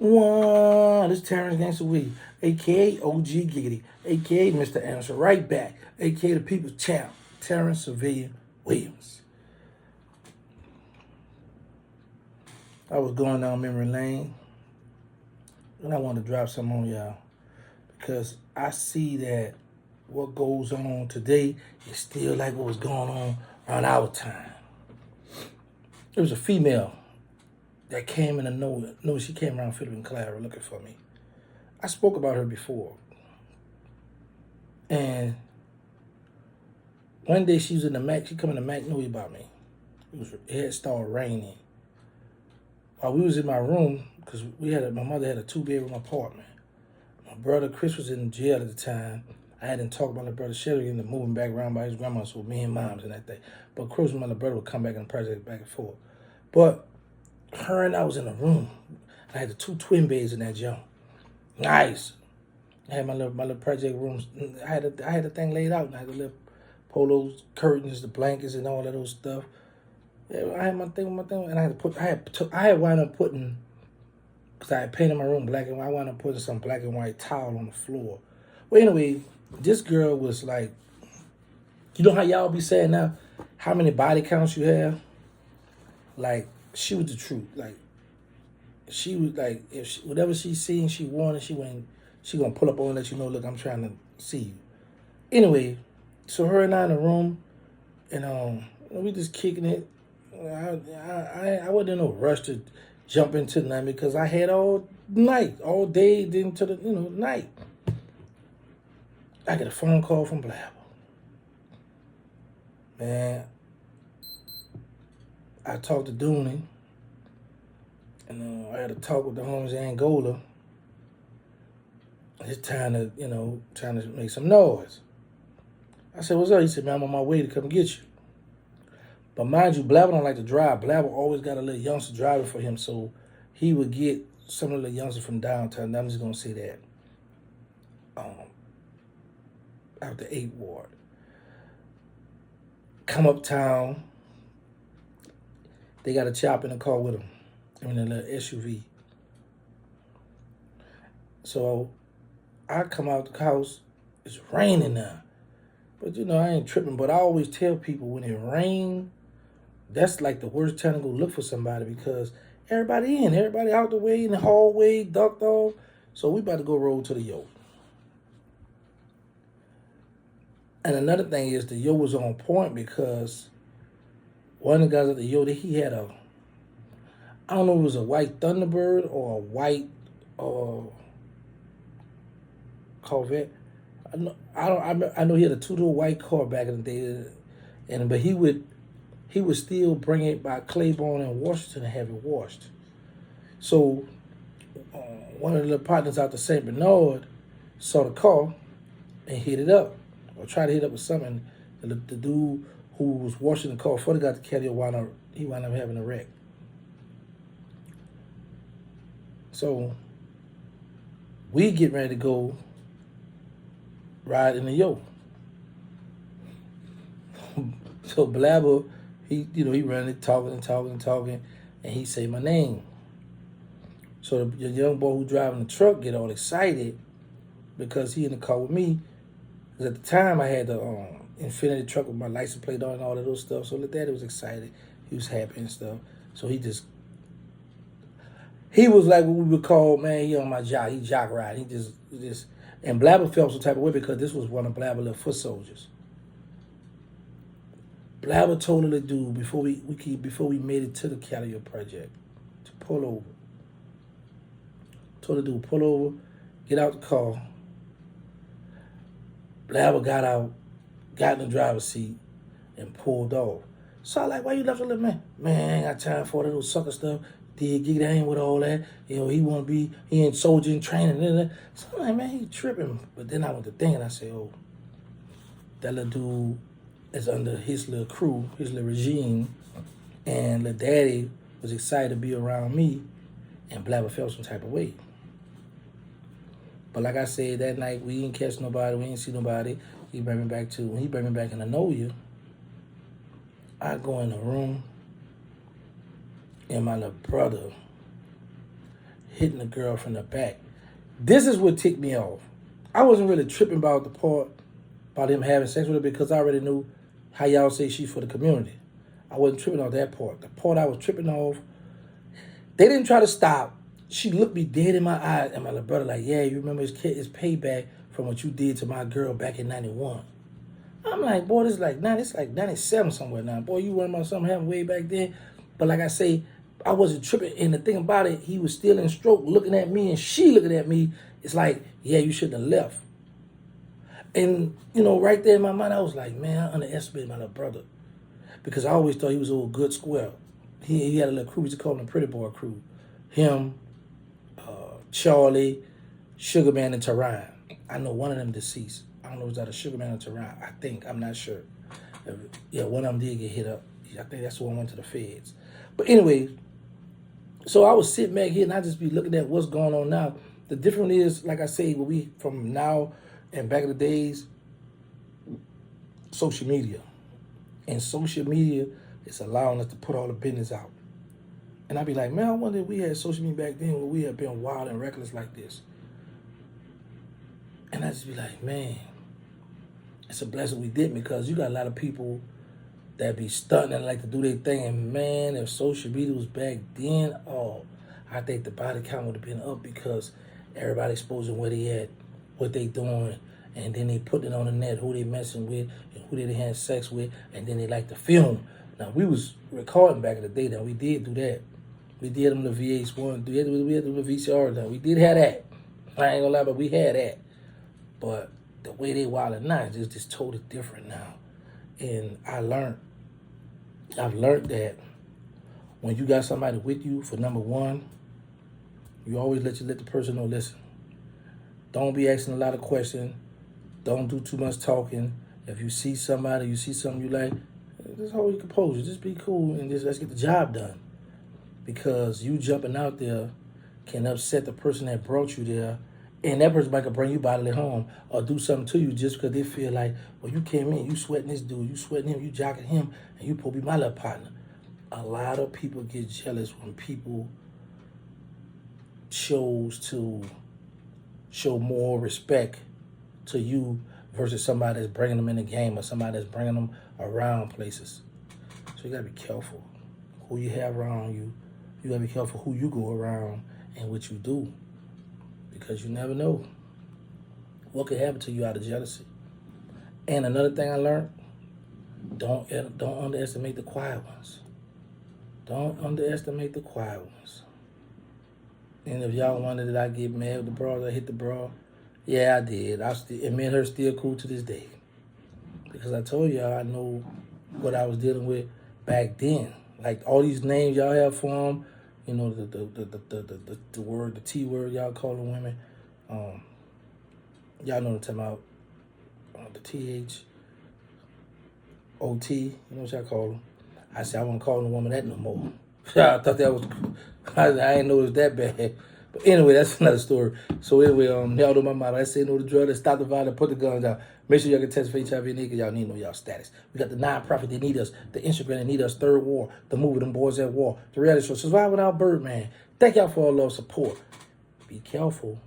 One, this Terrancegangstawilliams, a.k.a. OG Giggity, a.k.a. Mr. Answer Right Back, a.k.a. the People's Champ, Terrancegangstawilliams. I was going down memory lane, and I wanted to drop something on y'all because I see that what goes on today is still like what was going on around our time. There was a female that came in the no, she came around Philip and Clara looking for me. I spoke about her before. And one day she was in the Mac, she come in the Mac knew about me. It had started raining. While we was in my room, because my mother had a 2-bedroom apartment. My brother Chris was in jail at the time. I hadn't talked about my brother Shelly into moving back around by his grandma, so me and moms and that thing. But Chris and my brother would come back in the project back and forth. But her and I was in a room. I had the 2 twin beds in that joint. Nice. I had my little project rooms. I had the thing laid out. And I had the little polos, curtains, the blankets, and all of those stuff. Yeah, I had my thing, and I had wound up putting, because I had painted my room black and white. I wound up putting some black and white towel on the floor. Well, anyway, this girl was like, you know how y'all be saying now, how many body counts you have? Like, she was the truth. Like, she was like, whatever she seen, she wanted, she gonna pull up on and let you know, look, I'm trying to see you. Anyway, so her and I in the room, and we just kicking it. I wasn't in no rush to jump into nothing because I had all night, all day into the night. I get a phone call from Blabber. Man, I talked to Dooney, and I had a talk with the homies in Angola. It's time to make some noise. I said, what's up? He said, man, I'm on my way to come get you. But mind you, Blabber don't like to drive. Blabber always got a little youngster driving for him, so he would get some of the youngsters from downtown. I'm just going to say that. Out the 8th Ward. Come uptown. They got a chop in the car with them. In a little SUV. So I come out the house. It's raining now. But I ain't tripping. But I always tell people when it rains, that's like the worst time to go look for somebody because everybody out the way, in the hallway, ducked off. So we about to go roll to the yo. And another thing is the yo was on point because one of the guys at the yo, he had I don't know if it was a white Thunderbird or a white Corvette. I know he had a 2-door white car back in the day, but he would still bring it by Claiborne and Washington and have it washed. So one of the partners out to St. Bernard saw the car and hit it up, or tried to hit it up with something. The dude who was washing the car before they got the caddy wound up having a wreck. So we get ready to go ride in the yo. So Blabber, he running, talking, and he say my name. So the young boy who driving the truck get all excited because he in the car with me. Because at the time I had the Infinity truck with my license plate on and all of those stuff. So the daddy was excited. He was happy and stuff. So he was like what we would call, man, he on my jock. He jock ride. He just and Blabber felt some type of way because this was one of Blabber's little foot soldiers. Blabber told the dude before we made it to the Callio project to pull over. Told the dude, pull over, get out the car. Blabber got out, got in the driver's seat, and pulled off. So I like, why you left the little man? Man, I ain't got time for that little sucker stuff. Did get in with all that. He in soldier in training. So I'm like, man, he tripping. But then I went to think and I said, oh, that little dude is under his little crew, his little regime, and the daddy was excited to be around me, and Blabber felt some type of way. But like I said, that night we didn't catch nobody, we didn't see nobody. When he brought me back in the know you, I go in the room, and my little brother, hitting the girl from the back. This is what ticked me off. I wasn't really tripping about the part about him having sex with her because I already knew how y'all say she's for the community. I wasn't tripping off that part. The part I was tripping off, they didn't try to stop. She looked me dead in my eyes and my little brother like, yeah, you remember his kid is payback from what you did to my girl back in 91. I'm like, boy, this is like 97 somewhere now. Boy, you worrying about something happened way back then. But like I say, I wasn't tripping. And the thing about it, he was still in stroke looking at me and she looking at me. It's like, yeah, you shouldn't have left. And, right there in my mind, I was like, man, I underestimated my little brother. Because I always thought he was a little good square. He had a little crew. We used to call him the Pretty Boy crew. Him, Charlie, Sugar Man, and Terran. I know one of them deceased. I don't know if it was out of Sugar Man or Terran. I think. I'm not sure. Yeah, one of them did get hit up. I think that's the one went to the feds. But anyway, so I was sitting back here and I just be looking at what's going on now. The difference is, like I say, from now and back in the days, social media. And social media is allowing us to put all the business out. And I'd be like, man, I wonder if we had social media back then where we had been wild and reckless like this. And I just be like, man, it's a blessing we didn't, because you got a lot of people that be stunting and like to do their thing. And man, if social media was back then, I think the body count would have been up, because everybody exposing where they at, what they doing, and then they putting it on the net, who they messing with, and who they had sex with, and then they like to film. Now, we was recording back in the day. Now, we did do that. We did them the VH1. We had them the VCR. Now, we did have that. I ain't gonna lie, but we had that. But the way they wildin' now is just totally different now. And I've learned that when you got somebody with you, for number one, you always let the person know, listen, don't be asking a lot of questions. Don't do too much talking. If you see somebody, you see something you like, just hold your composure. Just be cool and just let's get the job done. Because you jumping out there can upset the person that brought you there, and that person might bring you bodily harm or do something to you just because they feel like, well, you came in, you sweating this dude, you sweating him, you jocking him, and you supposed to be my little partner. A lot of people get jealous when people chose to show more respect to you versus somebody that's bringing them in the game or somebody that's bringing them around places. So you got to be careful who you have around you. You got to be careful who you go around and what you do, because you never know what could happen to you out of jealousy. And another thing I learned, don't underestimate the quiet ones. Don't underestimate the quiet ones. And if y'all wonder did I get mad with the bras, I hit the bra, yeah, I did. And me and her still cool to this day. Because I told y'all I know what I was dealing with back then. Like all these names y'all have for them, the word, the T word y'all calling women. Y'all know what I'm talking about. The THOT, you know what y'all call them. I said I wasn't calling a woman that no more. I thought that was, I didn't know it was that bad. But anyway, that's another story. So anyway, y'all know my motto. I say no to drugs, stop the violence, put the guns down. Make sure y'all can test for HIV and AIDS, because y'all need to know y'all status. We got the non-profit, they need us. The Instagram, they need us. Third War, the movie, Them Boys at War. The reality show, Survive Without Birdman. Thank y'all for all love support. Be careful.